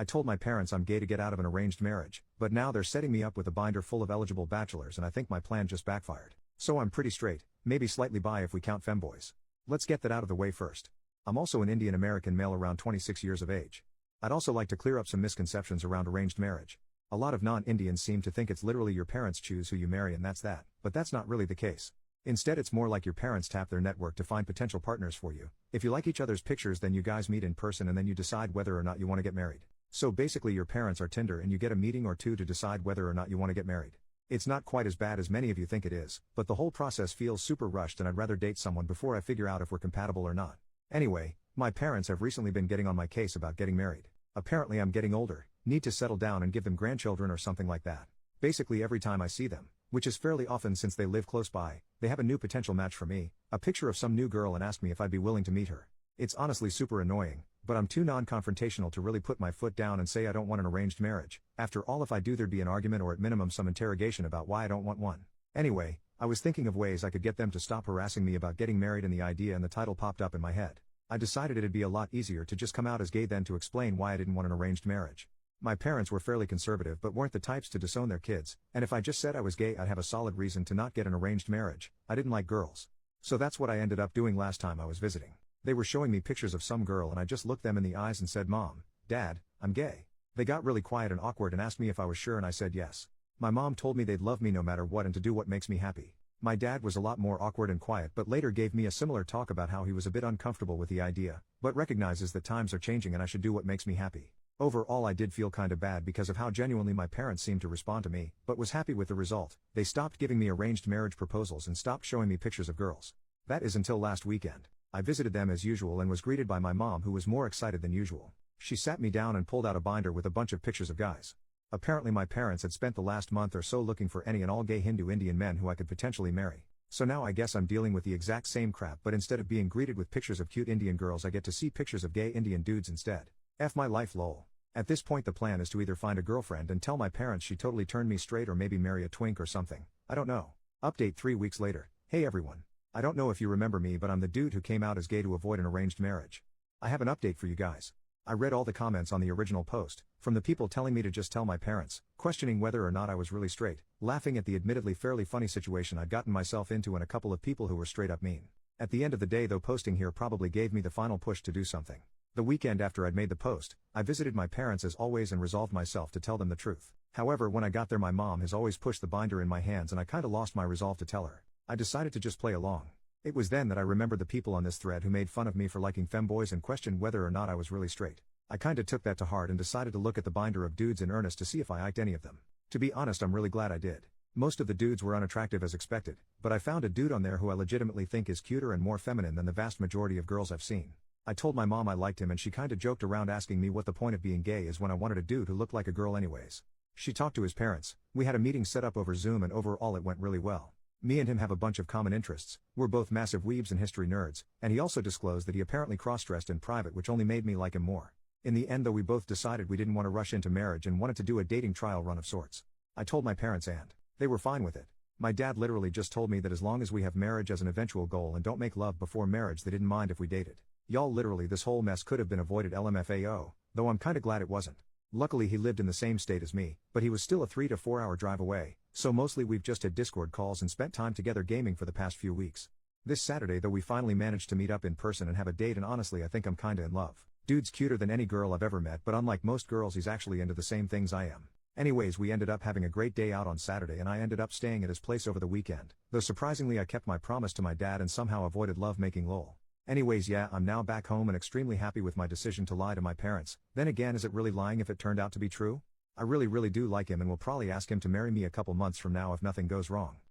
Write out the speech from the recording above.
I told my parents I'm gay to get out of an arranged marriage, but now they're setting me up with a binder full of eligible bachelors and I think my plan just backfired. So I'm pretty straight, maybe slightly bi if we count femboys. Let's get that out of the way first. I'm also an Indian American male around 26 years of age. I'd also like to clear up some misconceptions around arranged marriage. A lot of non-Indians seem to think it's literally your parents choose who you marry and that's that, but that's not really the case. Instead it's more like your parents tap their network to find potential partners for you. If you like each other's pictures then you guys meet in person and then you decide whether or not you want to get married. So basically your parents are Tinder and you get a meeting or two to decide whether or not you want to get married. It's not quite as bad as many of you think it is, but the whole process feels super rushed and I'd rather date someone before I figure out if we're compatible or not. Anyway, my parents have recently been getting on my case about getting married. Apparently I'm getting older, need to settle down and give them grandchildren or something like that. Basically every time I see them, which is fairly often since they live close by, they have a new potential match for me, a picture of some new girl and ask me if I'd be willing to meet her. It's honestly super annoying, but I'm too non-confrontational to really put my foot down and say I don't want an arranged marriage. After all, if I do there'd be an argument or at minimum some interrogation about why I don't want one. Anyway, I was thinking of ways I could get them to stop harassing me about getting married and the idea and the title popped up in my head. I decided it'd be a lot easier to just come out as gay than to explain why I didn't want an arranged marriage. My parents were fairly conservative but weren't the types to disown their kids, and if I just said I was gay I'd have a solid reason to not get an arranged marriage. I didn't like girls. So that's what I ended up doing last time I was visiting. They were showing me pictures of some girl and I just looked them in the eyes and said, "Mom, Dad, I'm gay." They got really quiet and awkward and asked me if I was sure and I said yes. My mom told me they'd love me no matter what and to do what makes me happy. My dad was a lot more awkward and quiet but later gave me a similar talk about how he was a bit uncomfortable with the idea, but recognizes that times are changing and I should do what makes me happy. Overall I did feel kinda bad because of how genuinely my parents seemed to respond to me, but was happy with the result. They stopped giving me arranged marriage proposals and stopped showing me pictures of girls. That is until last weekend. I visited them as usual and was greeted by my mom who was more excited than usual. She sat me down and pulled out a binder with a bunch of pictures of guys. Apparently my parents had spent the last month or so looking for any and all gay Hindu Indian men who I could potentially marry. So now I guess I'm dealing with the exact same crap, but instead of being greeted with pictures of cute Indian girls I get to see pictures of gay Indian dudes instead. F my life lol. At this point the plan is to either find a girlfriend and tell my parents she totally turned me straight or maybe marry a twink or something. I don't know. Update 3 weeks later. Hey everyone. I don't know if you remember me but I'm the dude who came out as gay to avoid an arranged marriage. I have an update for you guys. I read all the comments on the original post, from the people telling me to just tell my parents, questioning whether or not I was really straight, laughing at the admittedly fairly funny situation I'd gotten myself into and a couple of people who were straight up mean. At the end of the day though posting here probably gave me the final push to do something. The weekend after I'd made the post, I visited my parents as always and resolved myself to tell them the truth. However when I got there my mom has always pushed the binder in my hands and I kinda lost my resolve to tell her. I decided to just play along. It was then that I remembered the people on this thread who made fun of me for liking femboys and questioned whether or not I was really straight. I kinda took that to heart and decided to look at the binder of dudes in earnest to see if I liked any of them. To be honest I'm really glad I did. Most of the dudes were unattractive as expected, but I found a dude on there who I legitimately think is cuter and more feminine than the vast majority of girls I've seen. I told my mom I liked him and she kinda joked around asking me what the point of being gay is when I wanted a dude who looked like a girl anyways. She talked to his parents, we had a meeting set up over Zoom and overall it went really well. Me and him have a bunch of common interests, we're both massive weebs and history nerds, and he also disclosed that he apparently cross-dressed in private which only made me like him more. In the end though we both decided we didn't want to rush into marriage and wanted to do a dating trial run of sorts. I told my parents and they were fine with it. My dad literally just told me that as long as we have marriage as an eventual goal and don't make love before marriage they didn't mind if we dated. Y'all literally this whole mess could have been avoided LMFAO, though I'm kinda glad it wasn't. Luckily he lived in the same state as me, but he was still a 3 to 4 hour drive away, so mostly we've just had Discord calls and spent time together gaming for the past few weeks. This Saturday though we finally managed to meet up in person and have a date and honestly I think I'm kinda in love. Dude's cuter than any girl I've ever met but unlike most girls he's actually into the same things I am. Anyways we ended up having a great day out on Saturday and I ended up staying at his place over the weekend, though surprisingly I kept my promise to my dad and somehow avoided love making lol. Anyways yeah I'm now back home and extremely happy with my decision to lie to my parents. Then again is it really lying if it turned out to be true? I really do like him and will probably ask him to marry me a couple months from now if nothing goes wrong.